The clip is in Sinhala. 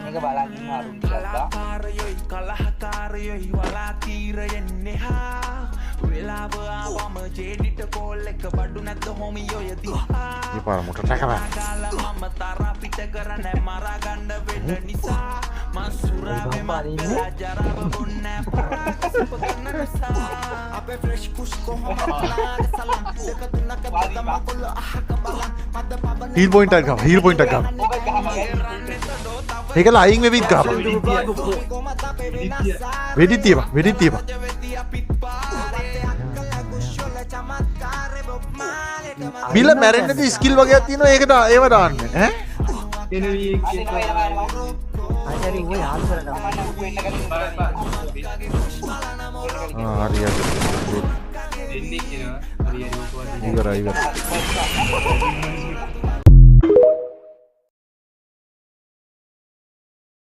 මේක බලන් ඉන්න අරුන් ටිකක් කලහකාරයොයි වලා තීරයෙන්නේ හා වෙලාව ආවම ජේඩිට කෝල් එක බඩු නැද්ද හොමියෝ යදිහා ये पार मोटर टैका है මම තරා පිට කරන්න මරා ගන්න වෙන්න නිසා මං සුරාවේ මත්ලා ජරාව බොන්නේ පරාකසප කරන නිසා අපේ ෆ්‍රෙෂ් කුස් කොහොමද සලම් දෙක තුනක දම කොල්ල අහක බලන් මද පබන हील पॉइंट का हील पॉइंट का ඒක ලයින් වෙවිත් ගහපන් වෙඩි තියපන් බිල මැරෙන්නදී ස්කිල් වගේක් තියෙනවා ඒකට ඒව දාන්න ඈ හරි ඔය ආල් කරලා හරි හරි දෙන්නේ කියනවා හරි හරි ඉවරයි